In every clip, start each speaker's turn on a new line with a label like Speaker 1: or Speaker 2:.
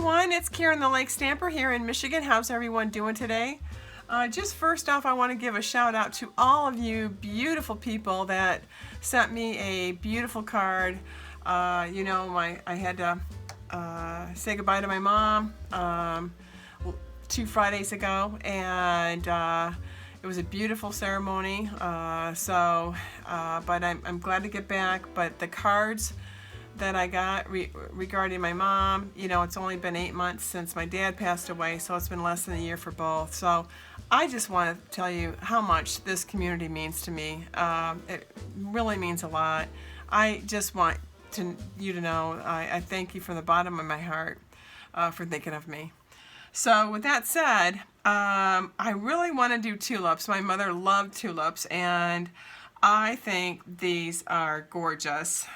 Speaker 1: everyone, it's Karen the Lake Stamper here in Michigan. How's everyone doing today? Just first off, I want to give a shout out to all of you beautiful people that sent me a beautiful card. I had to say goodbye to my mom 2 Fridays ago, and it was a beautiful ceremony. But I'm glad to get back. But the cards that I got regarding my mom, it's only been 8 months since my dad passed away, so it's been less than a year for both. So I just want to tell you how much this community means to me. It really means a lot. I just want you to know I thank you from the bottom of my heart for thinking of me. So with that said, I really want to do tulips. My mother loved tulips, and I think these are gorgeous.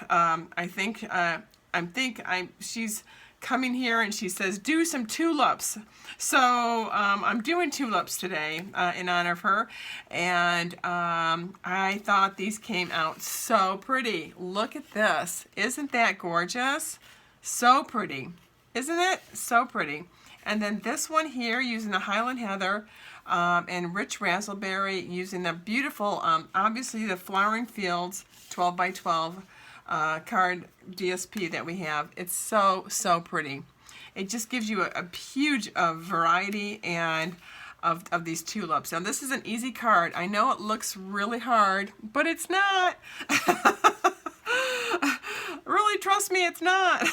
Speaker 1: She's coming here and she says, do some tulips. So I'm doing tulips today in honor of her. And I thought these came out so pretty. Look at this. Isn't that gorgeous? So pretty. Isn't it? So pretty. And then this one here using the Highland Heather and rich raspberry, using the beautiful, obviously the Flowering Fields 12 by 12 card DSP that we have. It's so pretty. It just gives you a huge variety and of these tulips. Now this is an easy card. I know it looks really hard, but it's not. Really, trust me, it's not.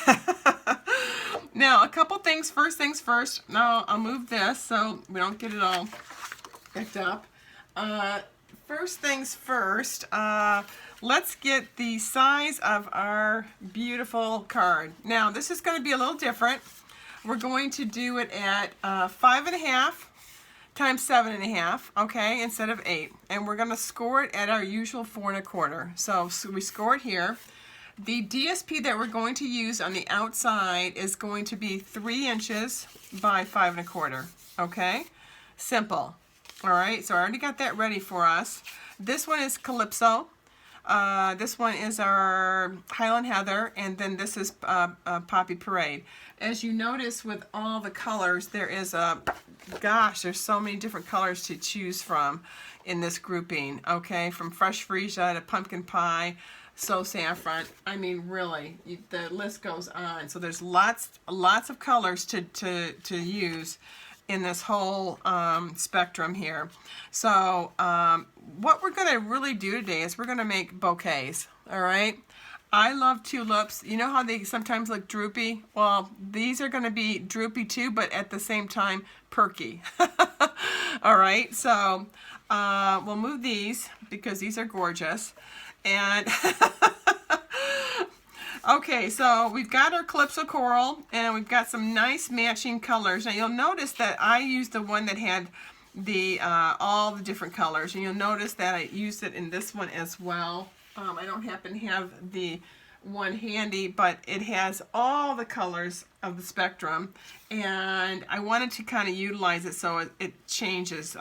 Speaker 1: Now, a couple things. First things first. Now, I'll move this so we don't get it all picked up. First things first, let's get the size of our beautiful card. Now, this is going to be a little different. We're going to do it at 5.5 times 7.5, okay, instead of 8. And we're going to score it at our usual 4.25. So we score it here. The DSP that we're going to use on the outside is going to be 3 inches by 5.25, okay? Simple. All right, so I already got that ready for us. This one is Calypso. This one is our Highland Heather, and then this is Poppy Parade. As you notice with all the colors, there is there's so many different colors to choose from in this grouping, okay? From Fresh Freesia to Pumpkin Pie, So Saffron. I mean, really, the list goes on. So there's lots of colors to use in this whole spectrum here. So what we're going to really do today is we're going to make bouquets, all right? I love tulips. You know how they sometimes look droopy? Well, these are going to be droopy too, but at the same time, perky. All right, so we'll move these because these are gorgeous. And okay, so we've got our Calypso Coral, and we've got some nice matching colors. Now you'll notice that I used the one that had the all the different colors, and you'll notice that I used it in this one as well. I don't happen to have the one handy, but it has all the colors of the spectrum, and I wanted to kind of utilize it so it changes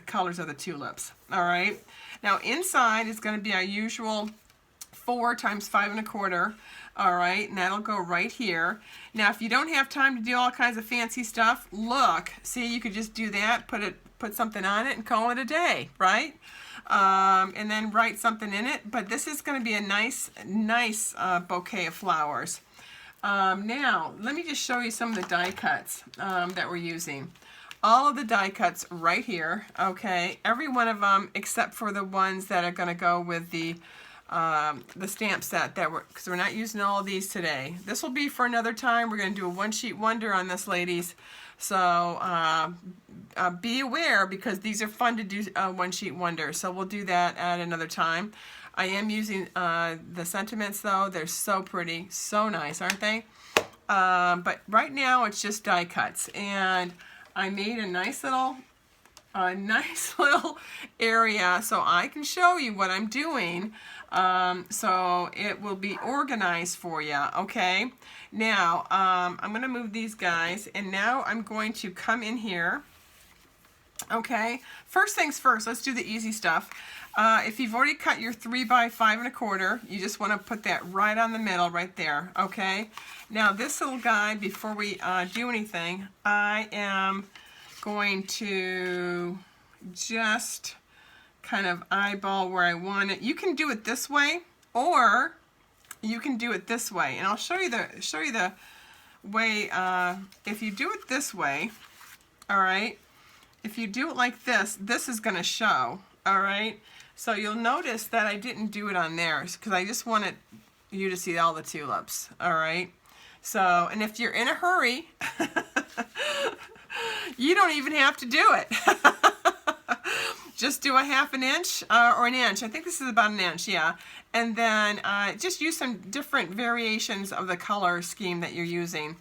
Speaker 1: colors of the tulips. All right, now inside is going to be our usual 4 times 5.25. All right, and that'll go right here. Now, if you don't have time to do all kinds of fancy stuff, look, see, you could just do that, put something on it, and call it a day, right? And then write something in it. But this is going to be a nice bouquet of flowers. Now, let me just show you some of the die cuts that we're using. All of the die cuts right here, okay? Every one of them except for the ones that are going to go with the stamp set because we're not using all of these today. This will be for another time. We're going to do a one-sheet wonder on this, ladies. So be aware, because these are fun to do one-sheet wonder. So we'll do that at another time. I am using the sentiments though. They're so pretty, so nice, aren't they? But right now it's just die cuts, and I made a nice little area so I can show you what I'm doing. So it will be organized for you, okay? Now, I'm going to move these guys, and now I'm going to come in here Okay, first things first, let's do the easy stuff. If you've already cut your 3 by 5 1/4, you just want to put that right on the middle, right there, okay? Now this little guy, before we do anything, I am going to just kind of eyeball where I want it. You can do it this way, or you can do it this way, and I'll show you the way. If you do it this way, all right, if you do it like this, this is going to show, all right? So you'll notice that I didn't do it on theirs because I just wanted you to see all the tulips, all right? So, and if you're in a hurry, you don't even have to do it. Just do a 1/2 inch or an inch. I think this is about an inch, yeah. And then just use some different variations of the color scheme that you're using.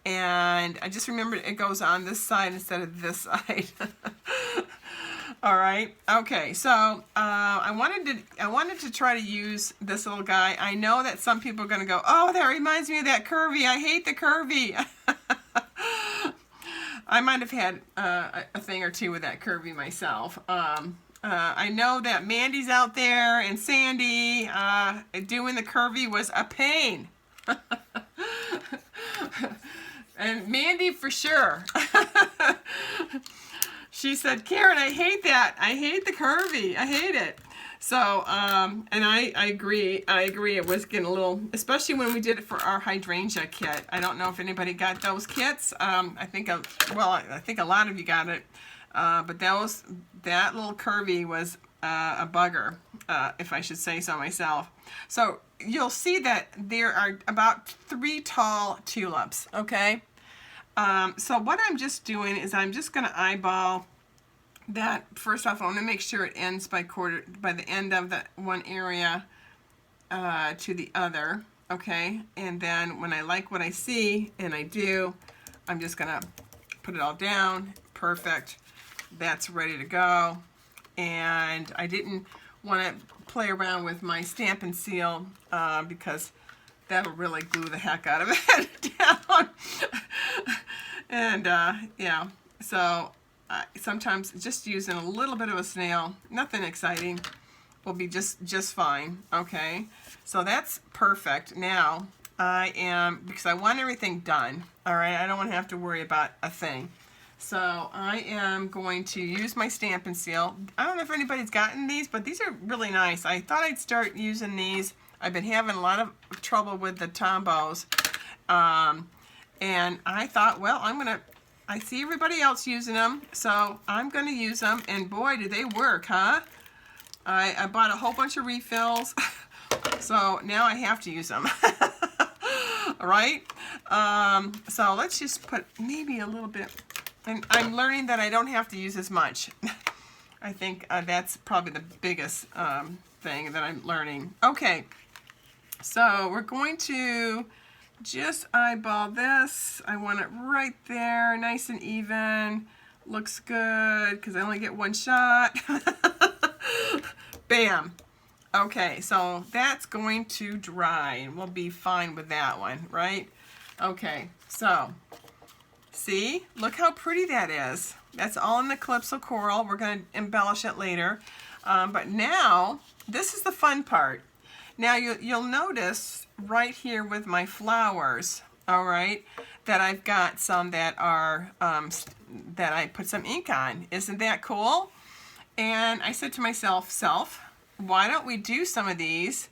Speaker 1: And I just remembered it goes on this side instead of this side. All right. Okay. So I wanted to try to use this little guy. I know that some people are going to go, "Oh, that reminds me of that curvy. I hate the curvy." I might have had a thing or two with that curvy myself. I know that Mandy's out there and Sandy doing the curvy was a pain. And Mandy for sure. She said, "Karen, I hate that. I hate the curvy. I hate it." So, and I agree. I agree. It was getting a little, especially when we did it for our hydrangea kit. I don't know if anybody got those kits. I think a lot of you got it. But that little curvy was a bugger, if I should say so myself. So you'll see that there are about 3 tall tulips, okay? So what I'm just doing is I'm just going to eyeball that. First off, I want to make sure it ends by the end of the one area to the other, okay? And then when I like what I see, and I do, I'm just going to put it all down. Perfect. That's ready to go. And I didn't want to play around with my Stampin' Seal because that'll really glue the heck out of it down. And yeah, so sometimes just using a little bit of a snail, nothing exciting, will be just fine. Okay, so that's perfect. Now because I want everything done, all right, I don't want to have to worry about a thing. So I am going to use my Stampin' Seal. I don't know if anybody's gotten these, but these are really nice. I thought I'd start using these. I've been having a lot of trouble with the Tombos. And I thought, well, I see everybody else using them, so I'm going to use them. And boy, do they work, huh? I bought a whole bunch of refills, so now I have to use them. All right? So let's just put maybe a little bit. And I'm learning that I don't have to use as much. I think that's probably the biggest thing that I'm learning. Okay, so we're going to just eyeball this. I want it right there, nice and even. Looks good, because I only get one shot. Bam. Okay, so that's going to dry, and we'll be fine with that one, right? Okay, so see, look how pretty that is. That's all in the Calypso Coral. We're going to embellish it later. But now, this is the fun part. Now you'll notice right here with my flowers, all right, that I've got some that are, that I put some ink on. Isn't that cool? And I said to myself, why don't we do some of these?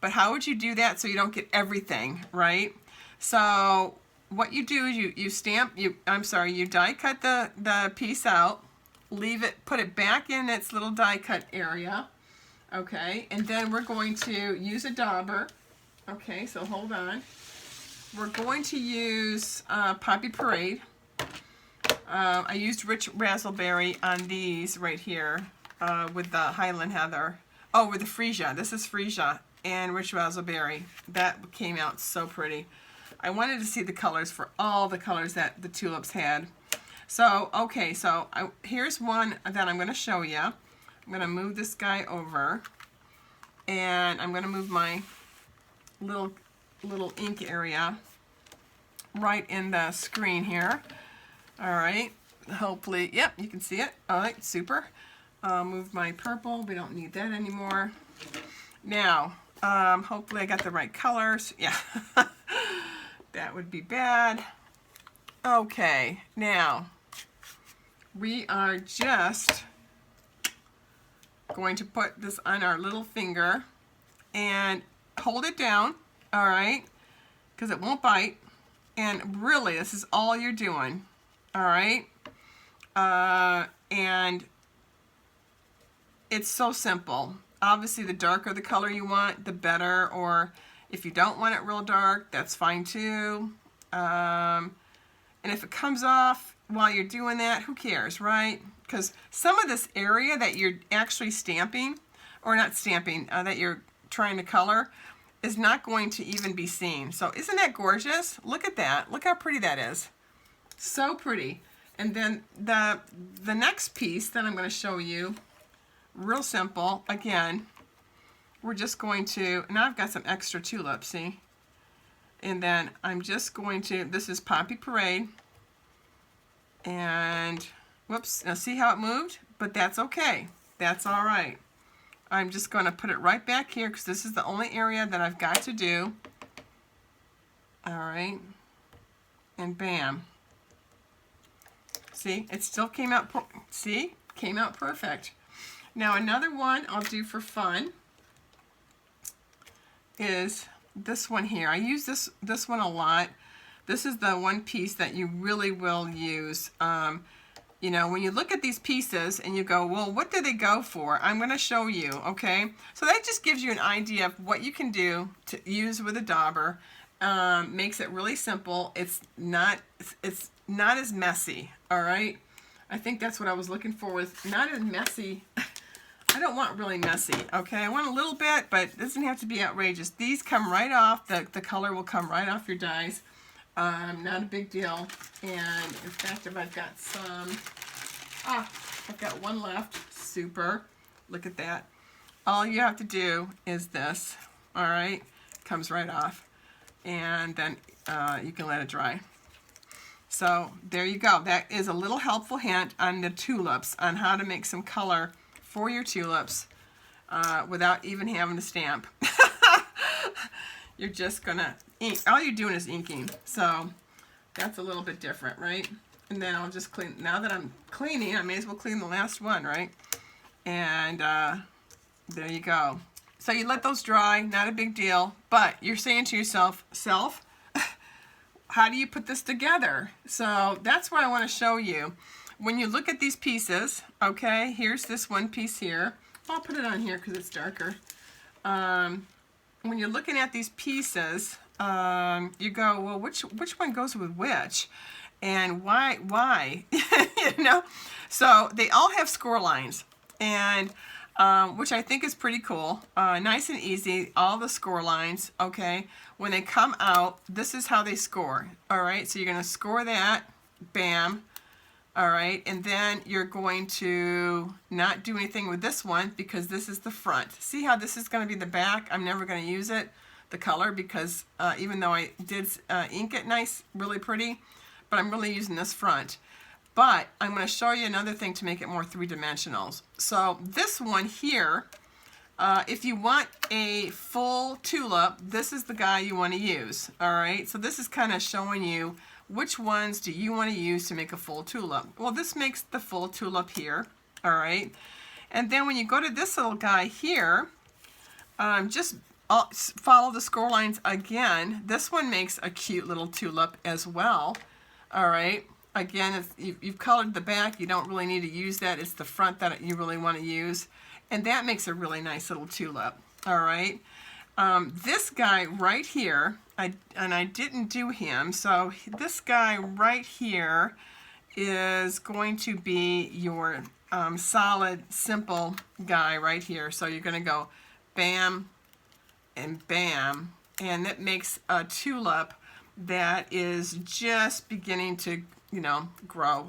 Speaker 1: But how would you do that so you don't get everything, right? So what you do is you die cut the piece out, leave it, put it back in its little die cut area, okay, and then we're going to use a dauber. Okay, so hold on. We're going to use Poppy Parade. I used Rich Razzleberry on these right here with the Highland Heather. Oh, with the Freesia. This is Freesia and Rich Razzleberry. That came out so pretty. I wanted to see the colors for all the colors that the tulips had. So, okay, so here's one that I'm going to show you. I'm going to move this guy over, and I'm going to move my little ink area right in the screen here. All right, hopefully, yep, you can see it. All right, super. Move my purple. We don't need that anymore. Now, hopefully I got the right colors. Yeah, that would be bad. Okay, now we are just going to put this on our little finger and hold it down, all right, because it won't bite. And really, this is all you're doing, all right? And it's so simple. Obviously, the darker the color you want, the better, or if you don't want it real dark, that's fine too. And if it comes off while you're doing that, who cares, right? Because some of this area that you're actually stamping, or not stamping, that you're trying to color, is not going to even be seen. So isn't that gorgeous? Look at that. Look how pretty that is. So pretty. And then the next piece that I'm going to show you, real simple. Again, we're just going to, now I've got some extra tulips, see? And then I'm just going to, this is Poppy Parade. And, whoops, now see how it moved? But that's okay. That's all right. I'm just going to put it right back here because this is the only area that I've got to do. All right. And bam. See, it still came out, see? Came out perfect. Now another one I'll do for fun is this one here. I use this one a lot. This is the one piece that you really will use. You know, when you look at these pieces and you go, well, what do they go for? I'm going to show you, okay? So that just gives you an idea of what you can do to use with a dauber. Makes it really simple. It's not as messy, all right? I think that's what I was looking for, with not as messy. I don't want really messy, okay? I want a little bit, but it doesn't have to be outrageous. These come right off. The color will come right off your dies. Not a big deal. And in fact, if I've got some, I've got one left. Super. Look at that. All you have to do is this. All right. Comes right off. And then you can let it dry. So there you go. That is a little helpful hint on the tulips, on how to make some color for your tulips without even having to stamp. You're just gonna ink. All you're doing is inking. So that's a little bit different, right? And then I'll just clean. Now that I'm cleaning, I may as well clean the last one, right? And there you go. So you let those dry, not a big deal. But you're saying to yourself, how do you put this together? So that's what I want to show you. When you look at these pieces, okay, here's this one piece here. I'll put it on here because it's darker. When you're looking at these pieces, you go, well, which one goes with which? And why? You know? So they all have score lines, and which I think is pretty cool. Nice and easy, all the score lines, okay? When they come out, this is how they score, all right? So you're going to score that, bam, all right? And then you're going to not do anything with this one because this is the front. See how this is going to be the back? I'm never going to use it, the color, because even though I did ink it nice, really pretty, but I'm really using this front. But I'm going to show you another thing to make it more three-dimensional. So this one here, if you want a full tulip, this is the guy you want to use, all right? So this is kind of showing you which ones do you want to use to make a full tulip. Well, this makes the full tulip here, all right? And then when you go to this little guy here, just follow the score lines again. This one makes a cute little tulip as well, all right? Again, you've colored the back. You don't really need to use that. It's the front that you really want to use. And that makes a really nice little tulip, all right? This guy right here, I didn't do him, so this guy right here is going to be your solid, simple guy right here. So you're going to go bam and bam, and that makes a tulip that is just beginning to, you know, grow.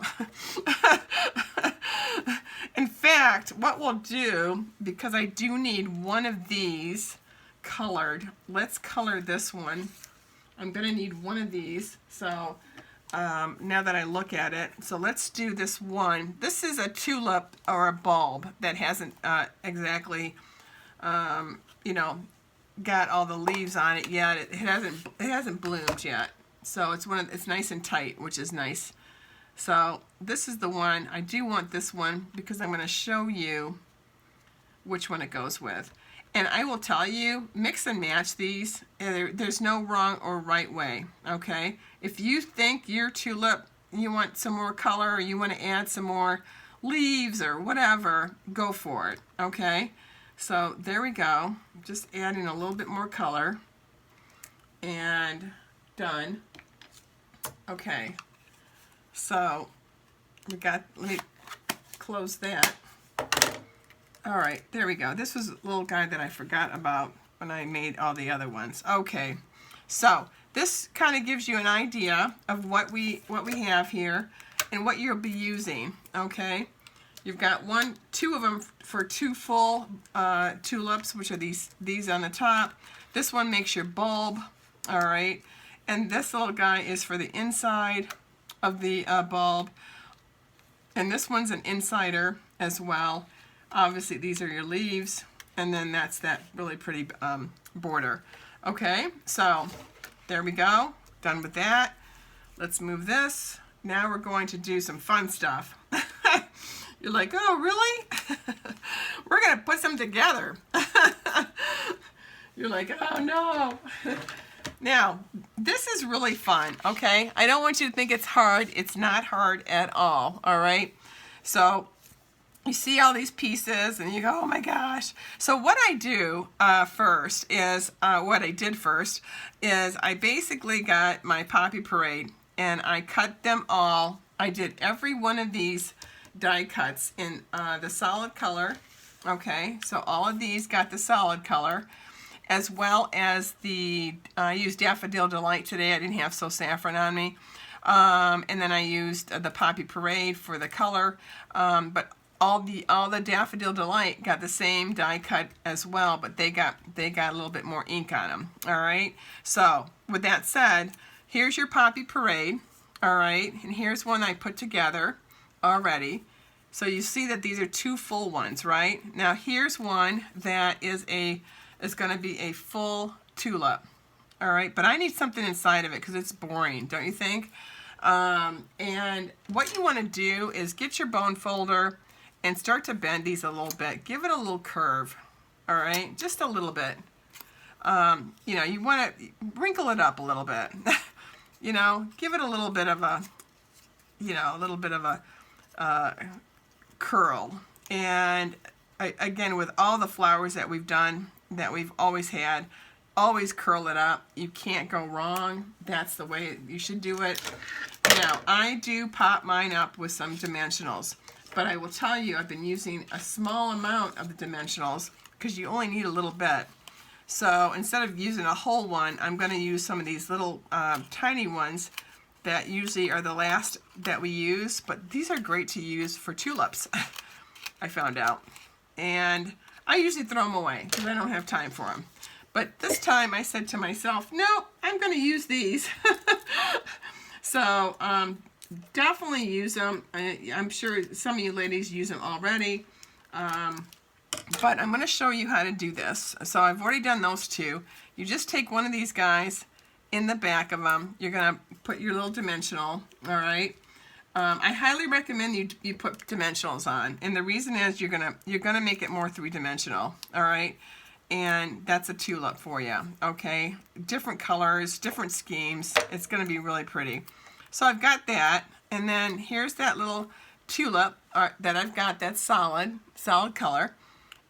Speaker 1: In fact, what we'll do, because I do need one of these colored, let's color this one. I'm going to need one of these, so now that I look at it. So let's do this one. This is a tulip or a bulb that hasn't exactly, you know, got all the leaves on it yet. It hasn't bloomed yet. So it's nice and tight, which is nice. So this is the one. I do want this one because I'm going to show you which one it goes with. And I will tell you, mix and match these. There's no wrong or right way, okay? If you think your tulip, you want some more color, or you want to add some more leaves or whatever, go for it, okay? So there we go. Just adding a little bit more color. And done. Okay. So let me close that. All right, there we go. This was a little guy that I forgot about when I made all the other ones. Okay, so this kind of gives you an idea of what we have here and what you'll be using. Okay, you've got two of them for two full tulips, which are these on the top. This one makes your bulb. All right, and this little guy is for the inside of the bulb, and this one's an insider as well. Obviously, these are your leaves, and then that's that really pretty border. Okay, so there we go. Done with that. Let's move this. Now we're going to do some fun stuff. You're like, oh, really? We're going to put some together. You're like, oh, no. Now, this is really fun, okay? I don't want you to think it's hard. It's not hard at all, all right? So you see all these pieces and you go, oh my gosh. So what I do first is, what I did first is I basically got my Poppy Parade and I cut them all. I did every one of these die cuts in the solid color. Okay, so all of these got the solid color, as well as I used Daffodil Delight today. I didn't have So Saffron on me. And then I used the Poppy Parade for the color, but all the Daffodil Delight got the same die cut as well, but they got a little bit more ink on them. All right. So with that said, here's your Poppy Parade. All right, and here's one I put together already. So you see that these are two full ones, right? Now here's one that is going to be a full tulip. All right, but I need something inside of it because it's boring, don't you think? And what you want to do is get your bone folder and start to bend these a little bit. Give it a little curve, all right? Just a little bit. You know, you want to wrinkle it up a little bit. You know, give it a little bit of a, curl. And again, with all the flowers that we've done, that we've always had, always curl it up. You can't go wrong. That's the way you should do it. Now, I do pop mine up with some dimensionals. But I will tell you, I've been using a small amount of the dimensionals because you only need a little bit. So instead of using a whole one, I'm going to use some of these little tiny ones that usually are the last that we use. But these are great to use for tulips, I found out. And I usually throw them away because I don't have time for them. But this time I said to myself, no, I'm going to use these. So, definitely use them. I'm sure some of you ladies use them already. But I'm going to show you how to do this. So I've already done those two. You just take one of these guys in the back of them. You're going to put your little dimensional, all right? I highly recommend you put dimensionals on. And the reason is you're gonna make it more three-dimensional, all right? And that's a tulip for you, okay? Different colors, different schemes. It's going to be really pretty. So I've got that. And then here's that little tulip that I've got that's solid color.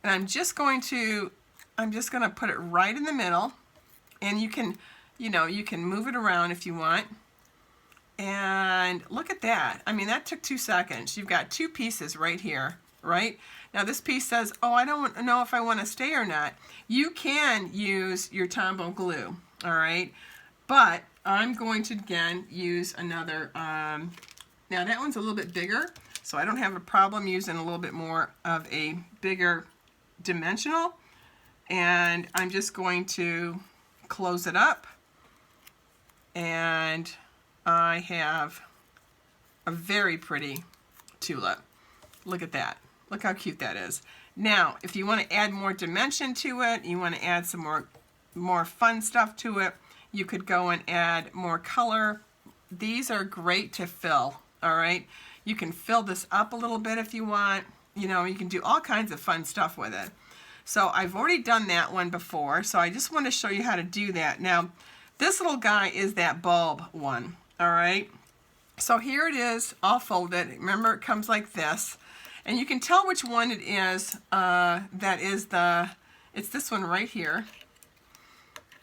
Speaker 1: And I'm just going to put it right in the middle. And you can move it around if you want. And look at that. I mean, that took 2 seconds. You've got two pieces right here, right? Now this piece says, oh, I don't know if I want to stay or not. You can use your Tombow glue, all right? But I'm going to, again, use another, now that one's a little bit bigger, so I don't have a problem using a little bit more of a bigger dimensional. And I'm just going to close it up. And I have a very pretty tulip. Look at that. Look how cute that is. Now, if you want to add more dimension to it, you want to add some more fun stuff to it, you could go and add more color. These are great to fill, all right? You can fill this up a little bit if you want. You know, you can do all kinds of fun stuff with it. So I've already done that one before, so I just want to show you how to do that. Now, this little guy is that bulb one, all right? So here it is, all folded. Remember, it comes like this. And you can tell which one it is. It's this one right here.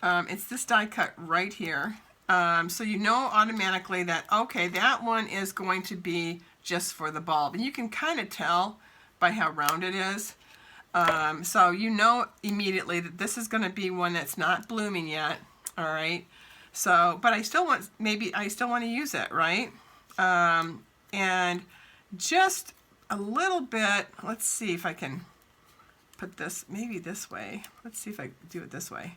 Speaker 1: It's this die cut right here. So you know automatically that, okay, that one is going to be just for the bulb. And you can kind of tell by how round it is. So you know immediately that this is going to be one that's not blooming yet. All right. So, but I still want to use it, right? And just a little bit, let's see if I can put this maybe this way. Let's see if I do it this way.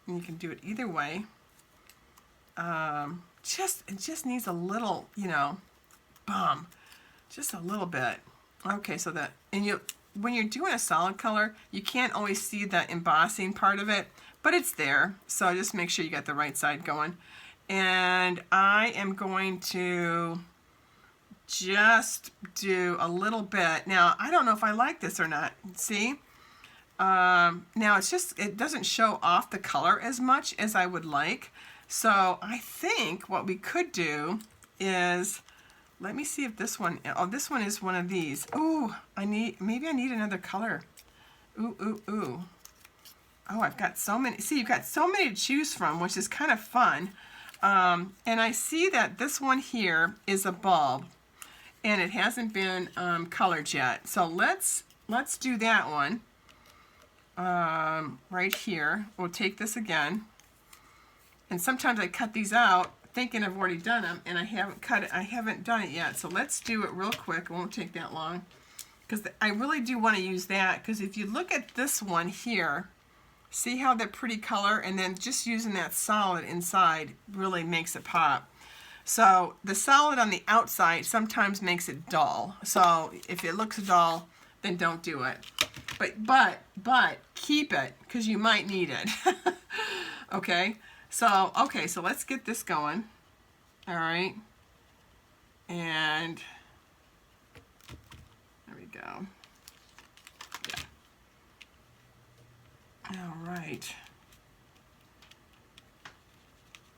Speaker 1: And you can do it either way. It just needs a little, you know, just a little bit. Okay, so that, and when you're doing a solid color, you can't always see the embossing part of it, but it's there. So just make sure you got the right side going. And I am going to just do a little bit. Now, I don't know if I like this or not. See? Now, it doesn't show off the color as much as I would like. So I think what we could do is, let me see if this one, oh, this one is one of these. Ooh, maybe I need another color. Ooh, ooh, ooh. Oh, I've got so many. See, you've got so many to choose from, which is kind of fun. And I see that this one here is a bulb, and it hasn't been colored yet. So let's do that one right here. We'll take this again. And sometimes I cut these out thinking I've already done them, and I haven't done it yet. So let's do it real quick. It won't take that long, because I really do want to use that, because if you look at this one here, see how that pretty color, and then just using that solid inside really makes it pop. So the solid on the outside sometimes makes it dull. So if it looks dull, then don't do it. But keep it, because you might need it. Okay. So let's get this going. All right. And there we go. All right.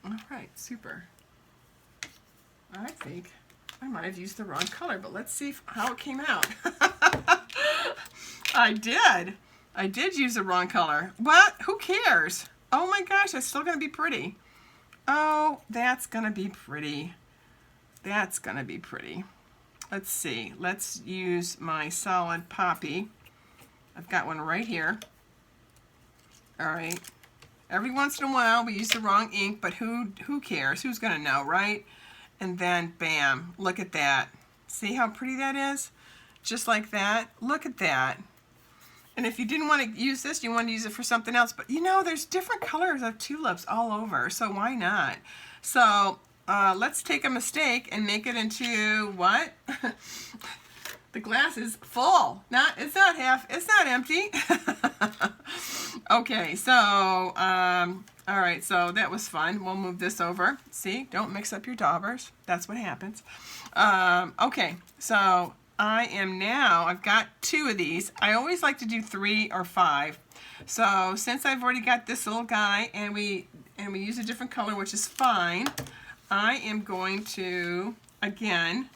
Speaker 1: All right, super. I think I might have used the wrong color, but let's see how it came out. I did use the wrong color. What? Who cares? Oh my gosh, it's still going to be pretty. Oh, that's going to be pretty. That's going to be pretty. Let's see. Let's use my solid poppy. I've got one right here. All right. Every once in a while we use the wrong ink, but who cares? Who's going to know, right? And then bam, look at that. See how pretty that is? Just like that. Look at that. And if you didn't want to use this, you want to use it for something else. But you know, there's different colors of tulips all over, so why not? So let's take a mistake and make it into what? The glass is full. It's not half. It's not empty. Okay, so all right. So that was fun. We'll move this over. See, don't mix up your daubers. That's what happens. Okay, so I've got 2 of these. I always like to do 3 or 5. So since I've already got this little guy, and we use a different color, which is fine, I am going to, again,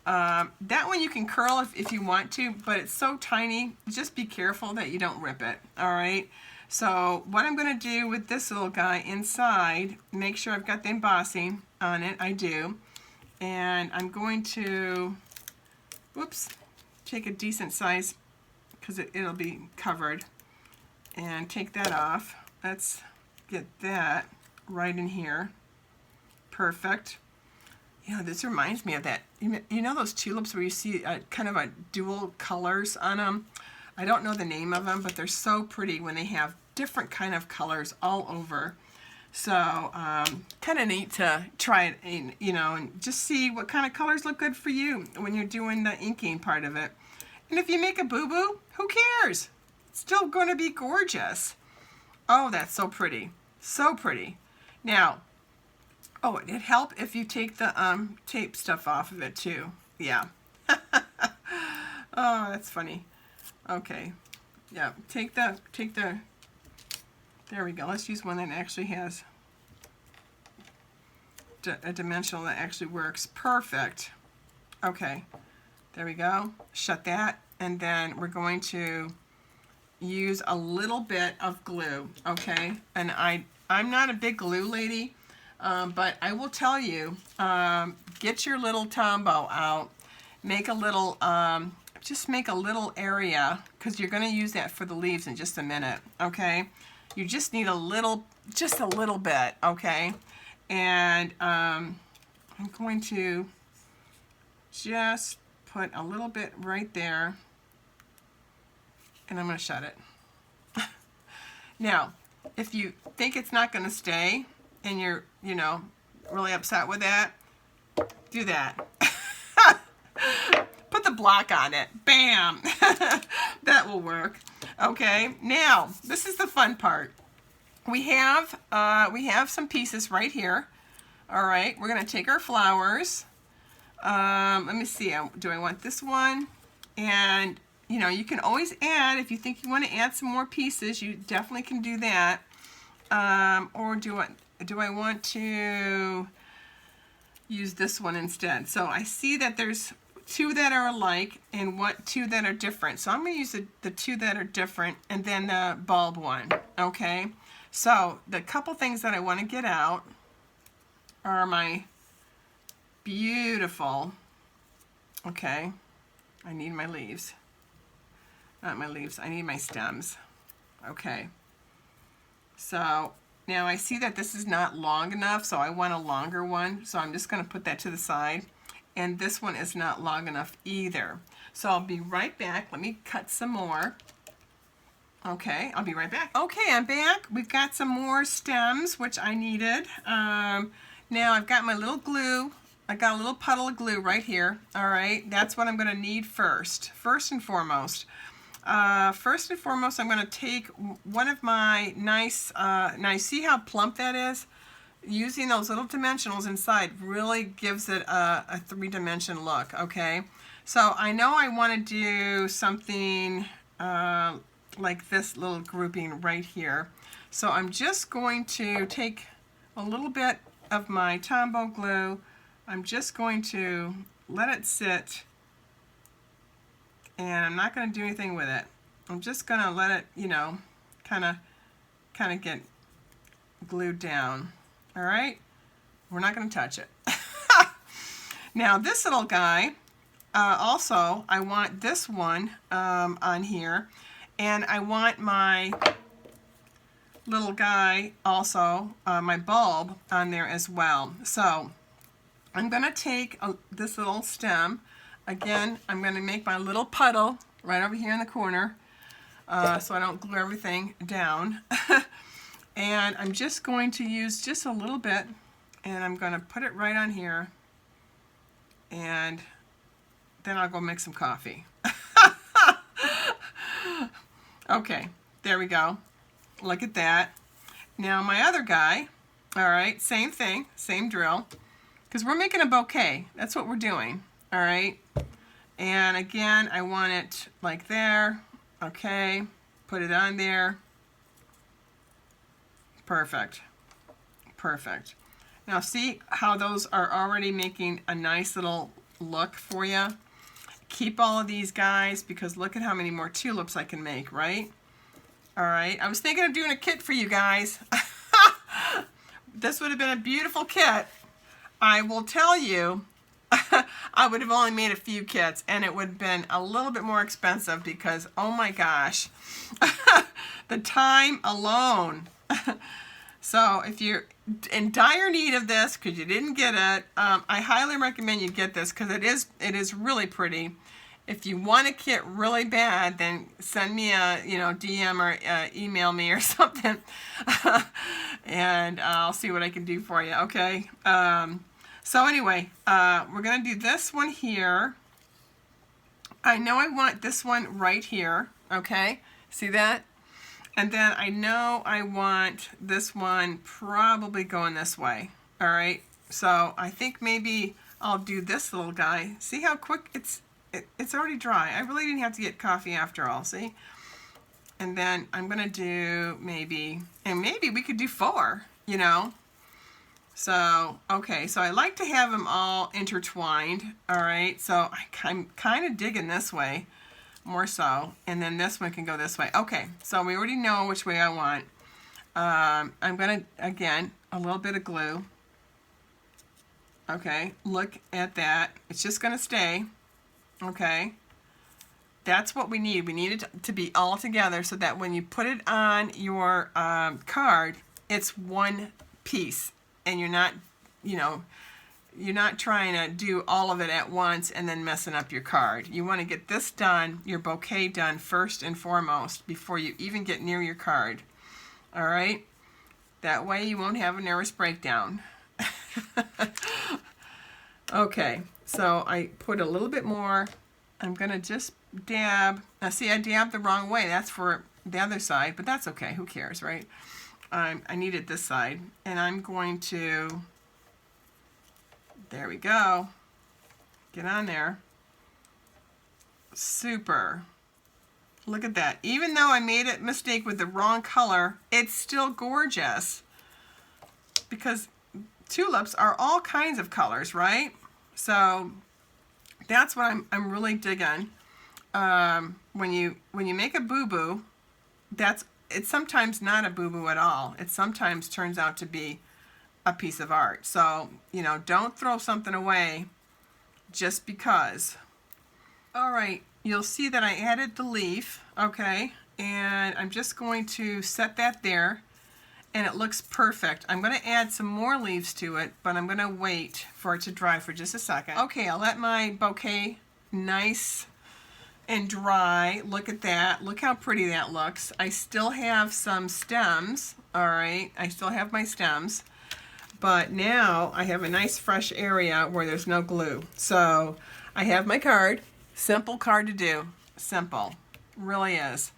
Speaker 1: that one you can curl if you want to, but it's so tiny, just be careful that you don't rip it, all right? So what I'm going to do with this little guy inside, make sure I've got the embossing on it. I do. And I'm going to, whoops, take a decent size, because it'll be covered, and take that off. Let's get that right in here. Perfect. You know, this reminds me of that. You know those tulips where you see kind of a dual colors on them? I don't know the name of them, but they're so pretty when they have different kind of colors all over. So kind of neat to try it, and just see what kind of colors look good for you when you're doing the inking part of it. And if you make a boo-boo, who cares? It's still going to be gorgeous. Oh, that's so pretty. So pretty. Now, oh, it'd help if you take the tape stuff off of it too. Yeah. Oh, that's funny. Okay. Yeah, take the, there we go. Let's use one that actually has a dimensional that actually works. Perfect. Okay. There we go. Shut that. And then we're going to use a little bit of glue. Okay. And I'm not a big glue lady, but I will tell you, get your little Tombow out. Make a little, just make a little area, because you're going to use that for the leaves in just a minute. Okay. You just need a little, just a little bit. Okay. And I'm going to just put a little bit right there, and I'm going to shut it. Now, if you think it's not going to stay and you're, really upset with that, do that. Put the block on it. Bam! That will work. Okay, now, this is the fun part. We have some pieces right here. All right, we're going to take our flowers. Let me see, do I want this one? And, you can always add, if you think you want to add some more pieces, you definitely can do that. Or do I want to use this one instead? So I see that there's two that are alike and two that are different. So I'm going to use the two that are different and then the bulb one, okay? So the couple things that I want to get out are my beautiful, okay, I need my leaves. Not my leaves, I need my stems. Okay. So now I see that this is not long enough, so I want a longer one. So I'm just going to put that to the side. And this one is not long enough either. So I'll be right back. Let me cut some more. Okay, I'll be right back. Okay, I'm back. We've got some more stems, which I needed. Now I've got my little glue. I got a little puddle of glue right here. All right, that's what I'm going to need first. First and foremost, I'm going to take one of my nice, now you see how plump that is? Using those little dimensionals inside really gives it a three-dimension look, okay? So I know I want to do something like this little grouping right here. So I'm just going to take a little bit of my Tombow glue. I'm just going to let it sit, and I'm not going to do anything with it. I'm just going to let it, kind of get glued down. All right? We're not going to touch it. Now this little guy, also I want this one on here, and I want my little guy also, my bulb on there as well. So I'm going to take this little stem. Again, I'm going to make my little puddle right over here in the corner so I don't glue everything down. And I'm just going to use just a little bit, and I'm going to put it right on here, and then I'll go make some coffee. Okay, there we go. Look at that. Now my other guy, all right, same thing, same drill, because we're making a bouquet. That's what we're doing, all right? And again, I want it like there. Okay, put it on there. Perfect. Perfect. Now see how those are already making a nice little look for you? Keep all of these guys, because look at how many more tulips I can make, right? All right. I was thinking of doing a kit for you guys. This would have been a beautiful kit. I will tell you, I would have only made a few kits, and it would have been a little bit more expensive because, oh my gosh, the time alone. So if you're in dire need of this because you didn't get it, I highly recommend you get this because it is really pretty, if you want a kit really bad, then send me a, DM or email me or something, and I'll see what I can do for you. Okay. So anyway, we're gonna do this one here. I know I want this one right here. Okay. See that? And then I know I want this one probably going this way. All right. So I think maybe I'll do this little guy. See how quick it's already dry. I really didn't have to get coffee after all, see? And then I'm gonna do maybe we could do 4, So, okay, so I like to have them all intertwined, all right? So I'm kind of digging this way, more so, and then this one can go this way. Okay, so we already know which way I want. I'm gonna, again, a little bit of glue. Okay, look at that. It's just gonna stay. Okay, that's what we need. We need it to be all together so that when you put it on your card, it's one piece, and you're not, you're not trying to do all of it at once and then messing up your card. You want to get this done, your bouquet done first and foremost before you even get near your card. All right, that way you won't have a nervous breakdown. Okay, so I put a little bit more. I'm gonna just dab. Now see, I dabbed the wrong way. That's for the other side, but that's okay. Who cares, right? I needed this side, and I'm going to, there we go. Get on there. Super. Look at that. Even though I made a mistake with the wrong color, it's still gorgeous. Because tulips are all kinds of colors, right? So that's what I'm really digging. When you make a boo-boo, it's sometimes not a boo-boo at all. It sometimes turns out to be a piece of art. So, don't throw something away just because. All right, you'll see that I added the leaf, okay? And I'm just going to set that there. And it looks perfect. I'm going to add some more leaves to it, but I'm going to wait for it to dry for just a second. Okay, I'll let my bouquet nice and dry. Look at that. Look how pretty that looks. I still have some stems, all right? I still have my stems, but now I have a nice fresh area where there's no glue. So I have my card. Simple card to do. Simple. Really is.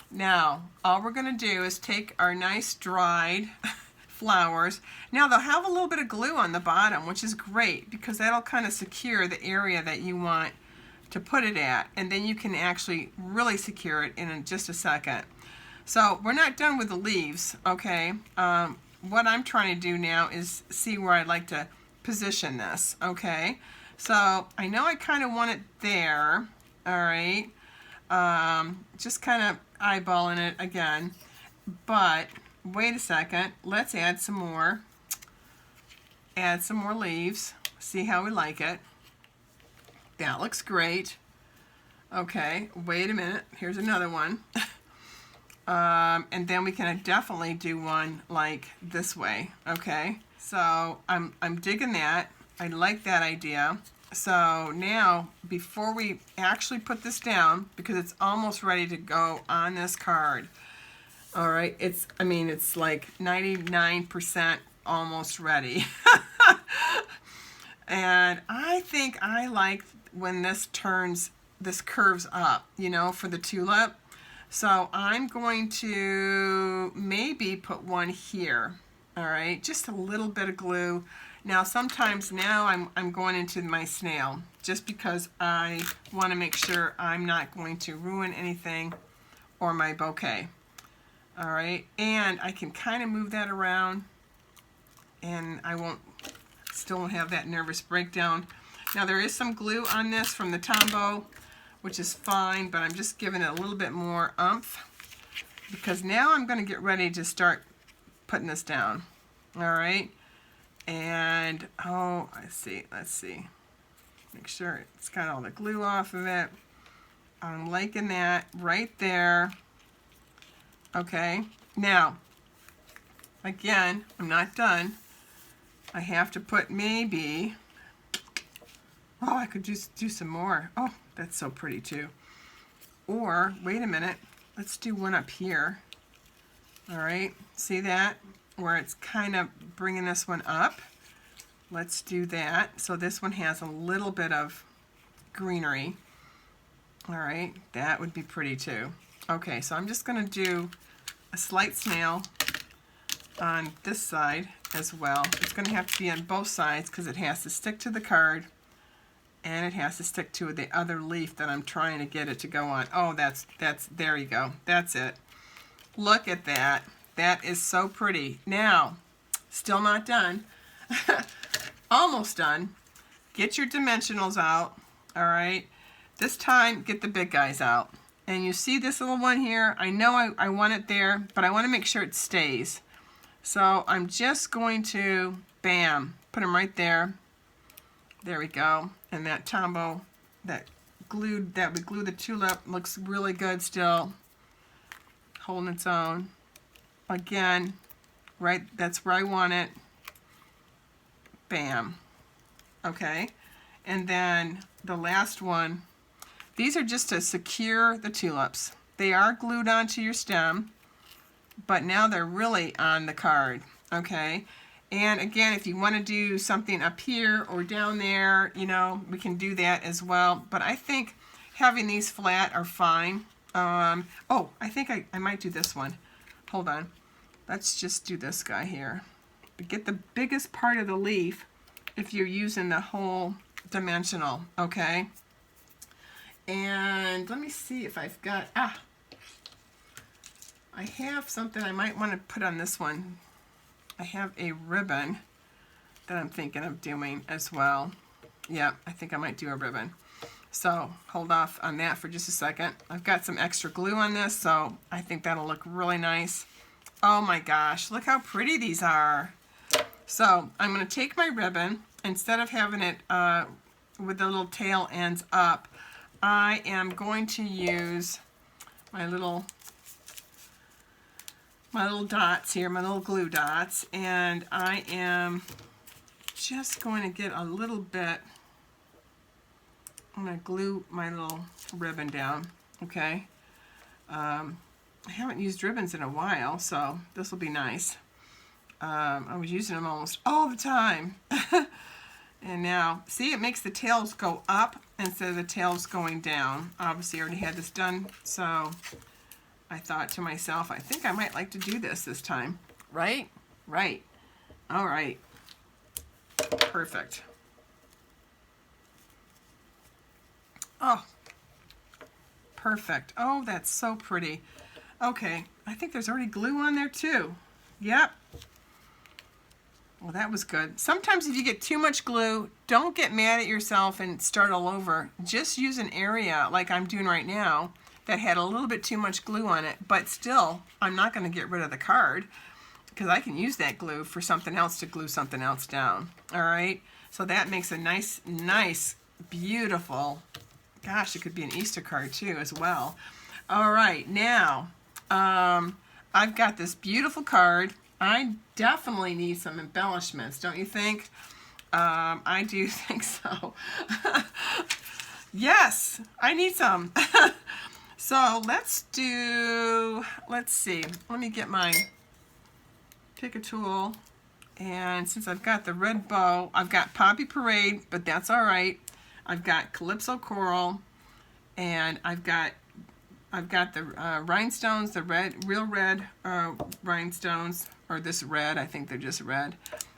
Speaker 1: Now, all we're going to do is take our nice dried flowers. Now, they'll have a little bit of glue on the bottom, which is great because that'll kind of secure the area that you want to put it at. And then you can actually really secure it in just a second. So, we're not done with the leaves, okay? What I'm trying to do now is see where I'd like to position this, okay? So, I know I kind of want it there, all right? Just kind of eyeballing it again, but wait a second, let's add some more leaves, see how we like it. That looks great. Okay, wait a minute, here's another one. And then we can definitely do one like this way. Okay, so I'm digging that. I like that idea. So now, before we actually put this down, because it's almost ready to go on this card, all right, it's like 99% almost ready. And I think I like when this curves up, for the tulip. So I'm going to maybe put one here, all right, just a little bit of glue. Now sometimes I'm going into my snail just because I want to make sure I'm not going to ruin anything or my bouquet. All right, and I can kind of move that around and I still won't have that nervous breakdown. Now there is some glue on this from the Tombow, which is fine, but I'm just giving it a little bit more oomph because now I'm going to get ready to start putting this down. All right. And, let's see. Make sure it's got all the glue off of it. I'm liking that right there. Okay, now, again, I'm not done. I have to put maybe, Oh, I could just do some more. Oh, that's so pretty too. Or, wait a minute, let's do one up here. All right, see that? Where it's kind of bringing this one up. Let's do that. So this one has a little bit of greenery. All right, that would be pretty too. Okay, so I'm just gonna do a slight snail on this side as well. It's gonna have to be on both sides because it has to stick to the card and it has to stick to the other leaf that I'm trying to get it to go on. Oh, that's there you go. That's it. Look at that. That is so pretty. Now, still not done. Almost done. Get your dimensionals out. All right. This time, get the big guys out. And you see this little one here? I know I want it there, but I want to make sure it stays. So I'm just going to, bam, put them right there. There we go. And that Tombow, that we glue the tulip, looks really good still. Holding its own. Again, right, that's where I want it. Bam. Okay. And then the last one, these are just to secure the tulips. They are glued onto your stem, but now they're really on the card. Okay. And again, if you want to do something up here or down there, you know, we can do that as well. But I think having these flat are fine. Oh, I think I might do this one. Hold on. Let's just do this guy here. Get the biggest part of the leaf if you're using the whole dimensional, okay? And let me see if I've got, I have something I might want to put on this one. I have a ribbon that I'm thinking of doing as well. Yeah, I think I might do a ribbon. So hold off on that for just a second. I've got some extra glue on this, so I think that'll look really nice. Oh my gosh, look how pretty these are. So I'm going to take my ribbon, instead of having it with the little tail ends up, I am going to use my little dots here, my little glue dots, and I am just going to get a little bit, I'm going to glue my little ribbon down, okay? I haven't used ribbons in a while, so this will be nice. I was using them almost all the time. And now, see, it makes the tails go up instead of the tails going down. Obviously, I already had this done, so I thought to myself, I think I might like to do this time. Right? Right. All right. Perfect. Oh, perfect. Oh, that's so pretty. Okay, I think there's already glue on there too. Yep. Well, that was good. Sometimes if you get too much glue, don't get mad at yourself and start all over. Just use an area like I'm doing right now that had a little bit too much glue on it, but still, I'm not going to get rid of the card because I can use that glue for something else to glue something else down. All right, so that makes a nice, beautiful, gosh, it could be an Easter card too as well. All right, now I've got this beautiful card. I definitely need some embellishments, don't you think? I do think so. Yes, I need some. So let's see, let me get my, pick a tool, and since I've got the red bow, I've got Poppy Parade, but that's all right. I've got Calypso Coral, and I've got the rhinestones, the real red rhinestones, or this red, I think they're just red.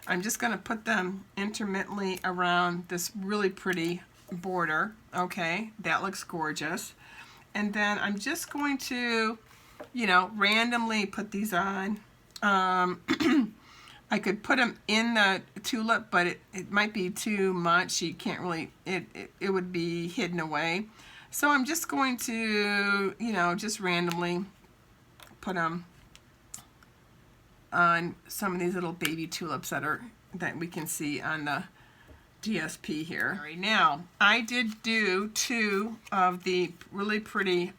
Speaker 1: I'm just going to put them intermittently around this really pretty border. Okay, that looks gorgeous. And then I'm just going to, you know, randomly put these on. I could put them in the tulip, but it might be too much. You can't really, it would be hidden away. So I'm just going to, you know, just randomly put them on some of these little baby tulips that we can see on the DSP here. All right, now, I did do 2 of the really pretty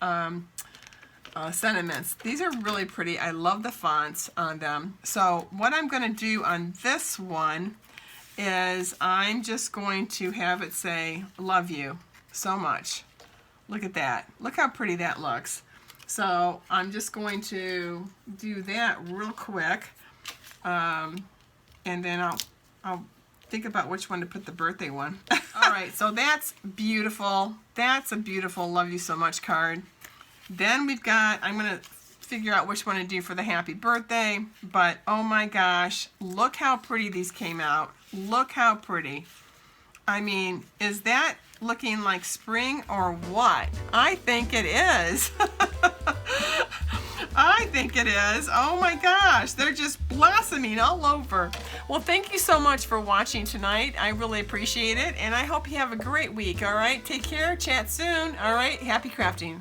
Speaker 1: sentiments. These are really pretty. I love the fonts on them. So what I'm going to do on this one is I'm just going to have it say, love you so much. Look at that. Look how pretty that looks. So I'm just going to do that real quick. And then I'll think about which one to put the birthday one. All right, so that's beautiful. That's a beautiful love you so much card. Then we've got, I'm going to figure out which one to do for the happy birthday. But oh my gosh, look how pretty these came out. Look how pretty. I mean, is that looking like spring or what? I think it is. I think it is. Oh my gosh, they're just blossoming all over. Well, thank you so much for watching tonight. I really appreciate it, and I hope you have a great week, all right? Take care, chat soon, all right? Happy crafting.